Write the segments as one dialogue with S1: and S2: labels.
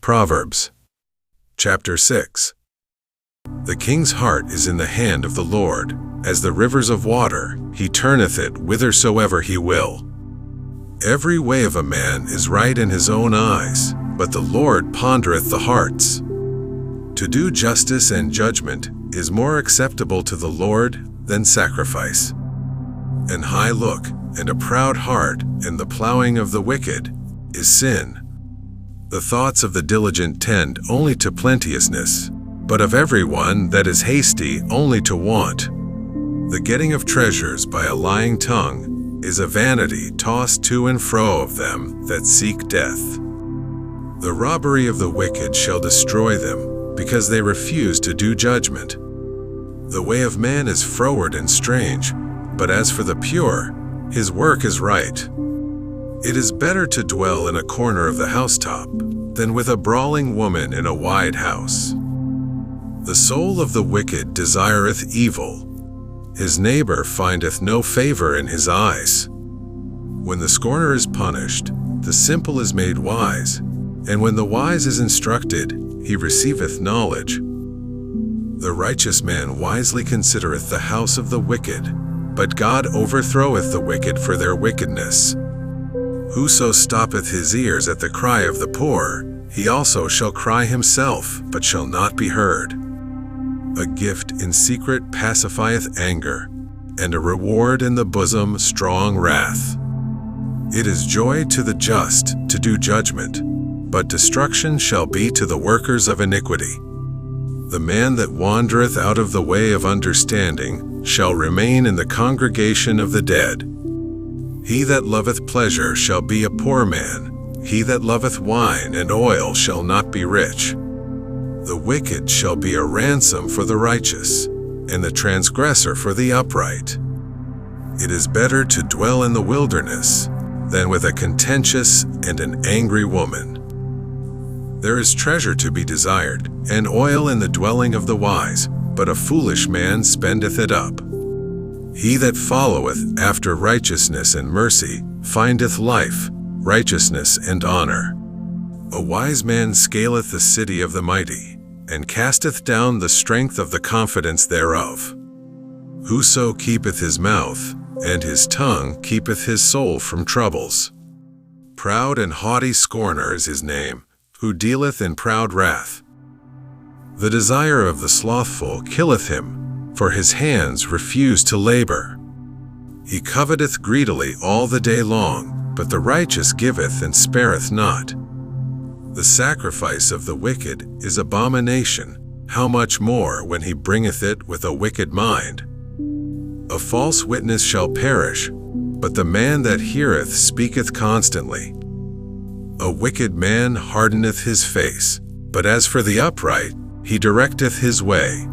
S1: Proverbs, chapter 6. The king's heart is in the hand of the Lord. As the rivers of water, he turneth it whithersoever he will. Every way of a man is right in his own eyes, but the Lord pondereth the hearts. To do justice and judgment is more acceptable to the Lord than sacrifice. An high look and a proud heart and the plowing of the wicked is sin. The thoughts of the diligent tend only to plenteousness, but of every one that is hasty only to want. The getting of treasures by a lying tongue is a vanity tossed to and fro of them that seek death. The robbery of the wicked shall destroy them, because they refuse to do judgment. The way of man is froward and strange, but as for the pure, his work is right. It is better to dwell in a corner of the housetop than with a brawling woman in a wide house. The soul of the wicked desireth evil. His neighbor findeth no favor in his eyes. When the scorner is punished, the simple is made wise, and when the wise is instructed, he receiveth knowledge. The righteous man wisely considereth the house of the wicked, but God overthroweth the wicked for their wickedness. Whoso stoppeth his ears at the cry of the poor, he also shall cry himself, but shall not be heard. A gift in secret pacifieth anger, and a reward in the bosom strong wrath. It is joy to the just to do judgment, but destruction shall be to the workers of iniquity. The man that wandereth out of the way of understanding shall remain in the congregation of the dead. He that loveth pleasure shall be a poor man. He that loveth wine and oil shall not be rich. The wicked shall be a ransom for the righteous, and the transgressor for the upright. It is better to dwell in the wilderness than with a contentious and an angry woman. There is treasure to be desired, and oil in the dwelling of the wise, but a foolish man spendeth it up. He that followeth after righteousness and mercy findeth life, righteousness and honor. A wise man scaleth the city of the mighty, and casteth down the strength of the confidence thereof. Whoso keepeth his mouth, and his tongue keepeth his soul from troubles. Proud and haughty scorner is his name, who dealeth in proud wrath. The desire of the slothful killeth him, for his hands refuse to labor. He coveteth greedily all the day long, but the righteous giveth and spareth not. The sacrifice of the wicked is abomination, how much more when he bringeth it with a wicked mind? A false witness shall perish, but the man that heareth speaketh constantly. A wicked man hardeneth his face, but as for the upright, he directeth his way.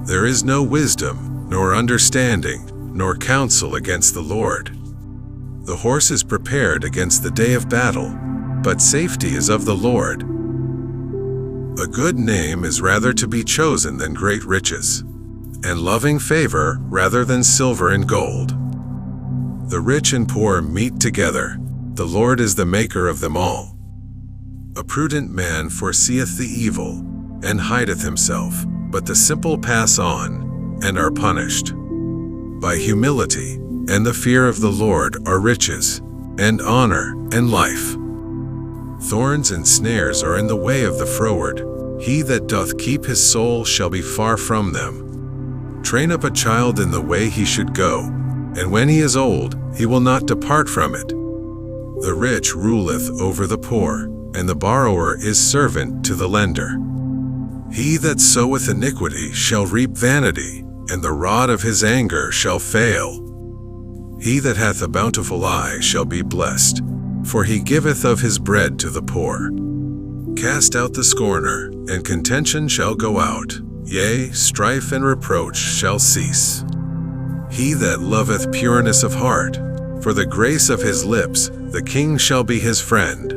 S1: There is no wisdom, nor understanding, nor counsel against the Lord. The horse is prepared against the day of battle, but safety is of the Lord. A good name is rather to be chosen than great riches, and loving favor rather than silver and gold. The rich and poor meet together, the Lord is the maker of them all. A prudent man foreseeth the evil, and hideth himself, but the simple pass on, and are punished. By humility and the fear of the Lord are riches, and honor, and life. Thorns and snares are in the way of the froward. He that doth keep his soul shall be far from them. Train up a child in the way he should go, and when he is old, he will not depart from it. The rich ruleth over the poor, and the borrower is servant to the lender. He that soweth iniquity shall reap vanity, and the rod of his anger shall fail. He that hath a bountiful eye shall be blessed, for he giveth of his bread to the poor. Cast out the scorner, and contention shall go out, yea, strife and reproach shall cease. He that loveth pureness of heart, for the grace of his lips, the king shall be his friend.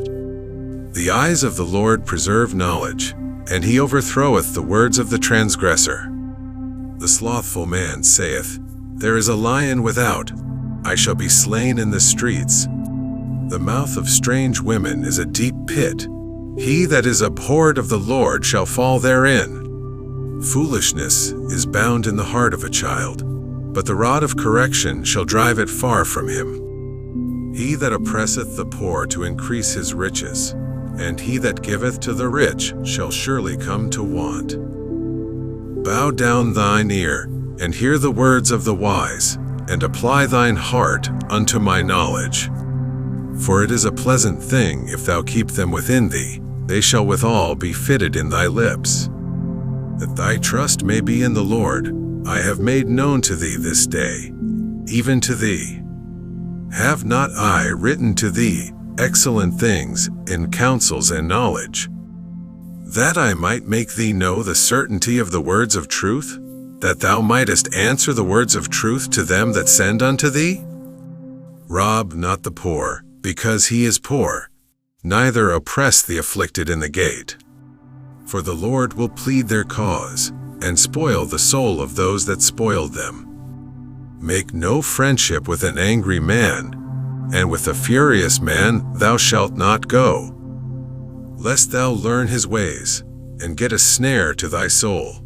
S1: The eyes of the Lord preserve knowledge, and he overthroweth the words of the transgressor. The slothful man saith, There is a lion without, I shall be slain in the streets. The mouth of strange women is a deep pit, He that is abhorred of the Lord shall fall therein. Foolishness is bound in the heart of a child, but the rod of correction shall drive it far from him. He that oppresseth the poor to increase his riches, and he that giveth to the rich shall surely come to want. Bow down thine ear, and hear the words of the wise, and apply thine heart unto my knowledge. For it is a pleasant thing if thou keep them within thee, they shall withal be fitted in thy lips. That thy trust may be in the Lord, I have made known to thee this day, even to thee. Have not I written to thee excellent things in counsels and knowledge, that I might make thee know the certainty of the words of truth, that thou mightest answer the words of truth to them that send unto thee? Rob not the poor, because he is poor, neither oppress the afflicted in the gate. For the Lord will plead their cause, and spoil the soul of those that spoiled them. Make no friendship with an angry man, and with a furious man thou shalt not go, lest thou learn his ways, and get a snare to thy soul.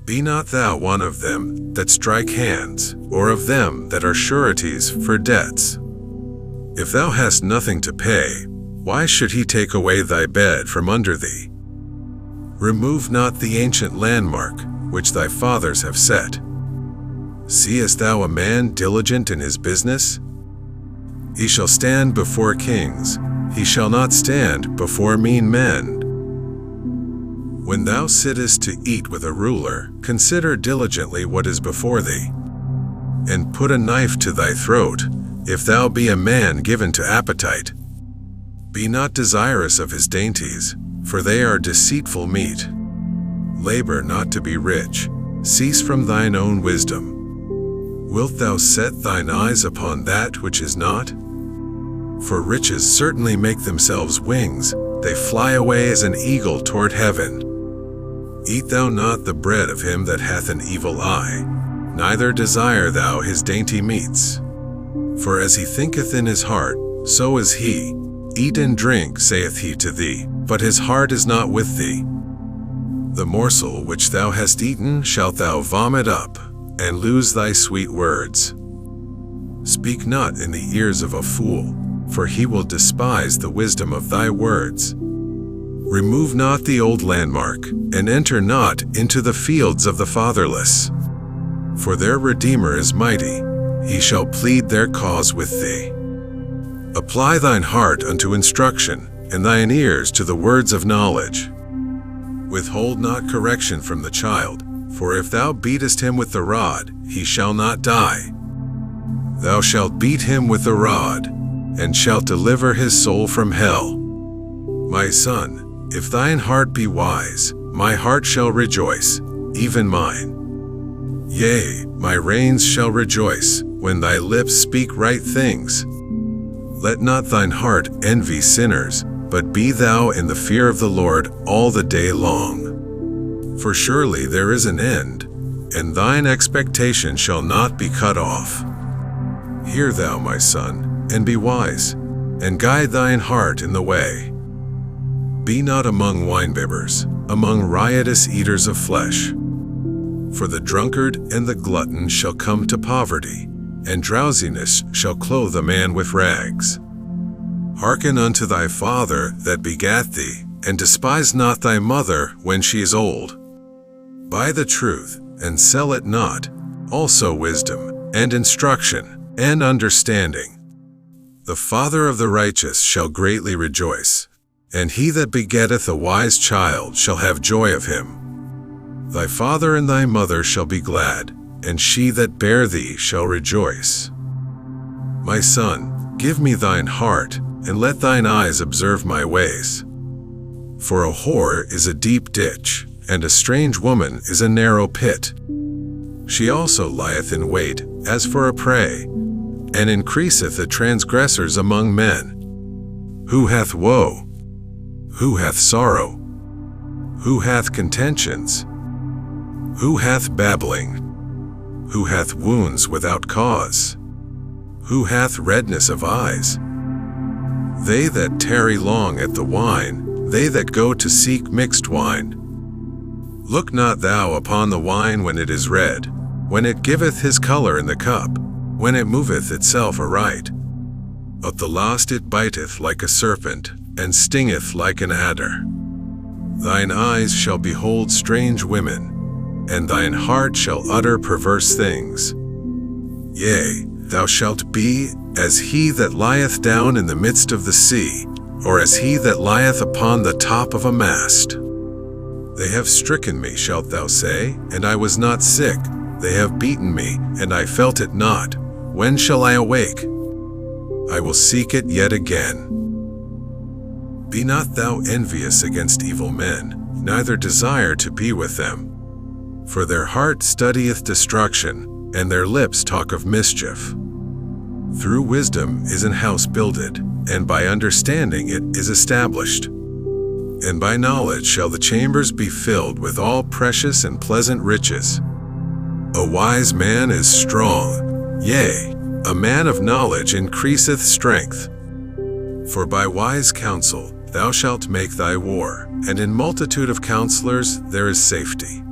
S1: Be not thou one of them that strike hands, or of them that are sureties for debts. If thou hast nothing to pay, why should he take away thy bed from under thee? Remove not the ancient landmark which thy fathers have set. Seest thou a man diligent in his business? He shall stand before kings, he shall not stand before mean men. When thou sittest to eat with a ruler, consider diligently what is before thee, and put a knife to thy throat, if thou be a man given to appetite. Be not desirous of his dainties, for they are deceitful meat. Labor not to be rich, cease from thine own wisdom. Wilt thou set thine eyes upon that which is not? For riches certainly make themselves wings, they fly away as an eagle toward heaven. Eat thou not the bread of him that hath an evil eye, neither desire thou his dainty meats. For as he thinketh in his heart, so is he. Eat and drink, saith he to thee, but his heart is not with thee. The morsel which thou hast eaten shalt thou vomit up, and lose thy sweet words. Speak not in the ears of a fool, for he will despise the wisdom of thy words. Remove not the old landmark, and enter not into the fields of the fatherless. For their Redeemer is mighty, he shall plead their cause with thee. Apply thine heart unto instruction, and thine ears to the words of knowledge. Withhold not correction from the child, for if thou beatest him with the rod, he shall not die. Thou shalt beat him with the rod, and shalt deliver his soul from hell. My son, if thine heart be wise, my heart shall rejoice, even mine. Yea, my reins shall rejoice, when thy lips speak right things. Let not thine heart envy sinners, but be thou in the fear of the Lord all the day long. For surely there is an end, and thine expectation shall not be cut off. Hear thou, my son, and be wise, and guide thine heart in the way. Be not among winebibbers, among riotous eaters of flesh. For the drunkard and the glutton shall come to poverty, and drowsiness shall clothe a man with rags. Hearken unto thy father that begat thee, and despise not thy mother when she is old. Buy the truth, and sell it not, also wisdom, and instruction, and understanding. The father of the righteous shall greatly rejoice, and he that begetteth a wise child shall have joy of him. Thy father and thy mother shall be glad, and she that bare thee shall rejoice. My son, give me thine heart, and let thine eyes observe my ways. For a whore is a deep ditch, and a strange woman is a narrow pit. She also lieth in wait, as for a prey, and increaseth the transgressors among men. Who hath woe? Who hath sorrow? Who hath contentions? Who hath babbling? Who hath wounds without cause? Who hath redness of eyes? They that tarry long at the wine, they that go to seek mixed wine. Look not thou upon the wine when it is red, when it giveth his color in the cup, when it moveth itself aright. At the last it biteth like a serpent, and stingeth like an adder. Thine eyes shall behold strange women, and thine heart shall utter perverse things. Yea, thou shalt be as he that lieth down in the midst of the sea, or as he that lieth upon the top of a mast. They have stricken me, shalt thou say, and I was not sick. They have beaten me, and I felt it not. When shall I awake? I will seek it yet again. Be not thou envious against evil men, neither desire to be with them. For their heart studieth destruction, and their lips talk of mischief. Through wisdom is an house builded, and by understanding it is established. And by knowledge shall the chambers be filled with all precious and pleasant riches. A wise man is strong, yea, a man of knowledge increaseth strength. For by wise counsel thou shalt make thy war, and in multitude of counselors there is safety.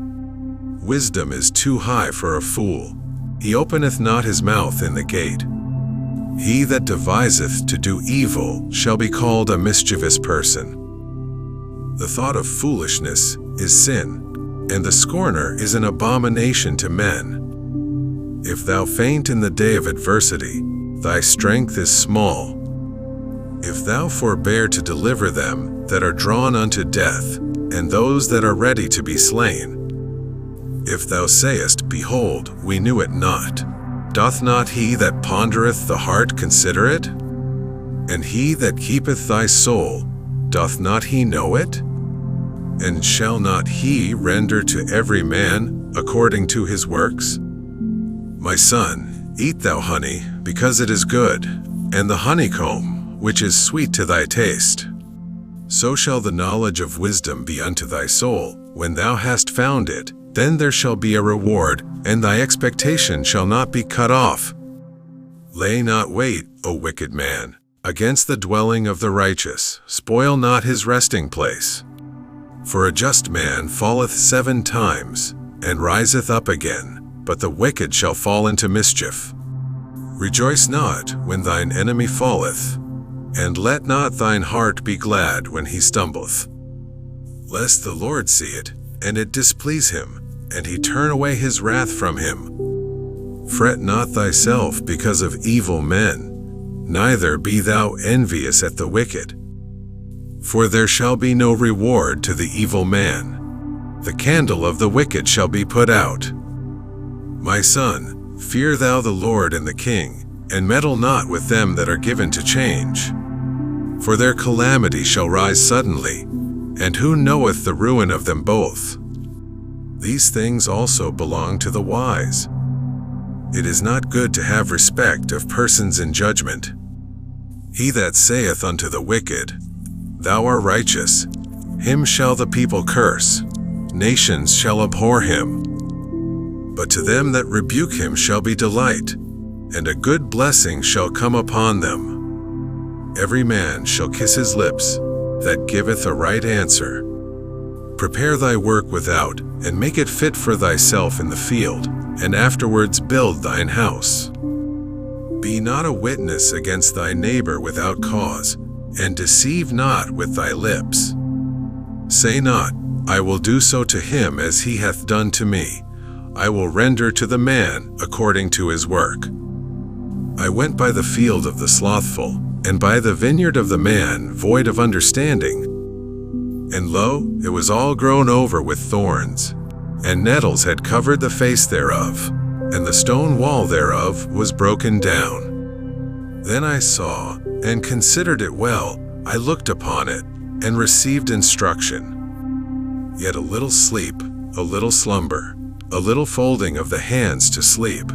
S1: Wisdom is too high for a fool. He openeth not his mouth in the gate. He that deviseth to do evil shall be called a mischievous person. The thought of foolishness is sin, and the scorner is an abomination to men. If thou faint in the day of adversity, thy strength is small. If thou forbear to deliver them that are drawn unto death, and those that are ready to be slain. If thou sayest, Behold, we knew it not, doth not he that pondereth the heart consider it? And he that keepeth thy soul, doth not he know it? And shall not he render to every man according to his works? My son, eat thou honey, because it is good, and the honeycomb, which is sweet to thy taste. So shall the knowledge of wisdom be unto thy soul. When thou hast found it, then there shall be a reward, and thy expectation shall not be cut off. Lay not wait, O wicked man, against the dwelling of the righteous. Spoil not his resting place. For a just man falleth 7 times, and riseth up again, but the wicked shall fall into mischief. Rejoice not when thine enemy falleth, and let not thine heart be glad when he stumbleth. Lest the Lord see it, and it displease him, and he turn away his wrath from him. Fret not thyself because of evil men, neither be thou envious at the wicked. For there shall be no reward to the evil man. The candle of the wicked shall be put out. My son, fear thou the Lord and the king, and meddle not with them that are given to change. For their calamity shall rise suddenly, and who knoweth the ruin of them both? These things also belong to the wise. It is not good to have respect of persons in judgment. He that saith unto the wicked, Thou art righteous, him shall the people curse, nations shall abhor him. But to them that rebuke him shall be delight, and a good blessing shall come upon them. Every man shall kiss his lips, that giveth a right answer. Prepare thy work without, and make it fit for thyself in the field, and afterwards build thine house. Be not a witness against thy neighbor without cause, and deceive not with thy lips. Say not, I will do so to him as he hath done to me. I will render to the man according to his work. I went by the field of the slothful, and by the vineyard of the man void of understanding. And lo, it was all grown over with thorns, and nettles had covered the face thereof, and the stone wall thereof was broken down. Then I saw, and considered it well. I looked upon it, and received instruction. Yet a little sleep, a little slumber, a little folding of the hands to sleep.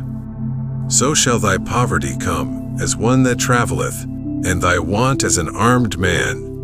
S1: So shall thy poverty come, as one that travelleth, and thy want as an armed man.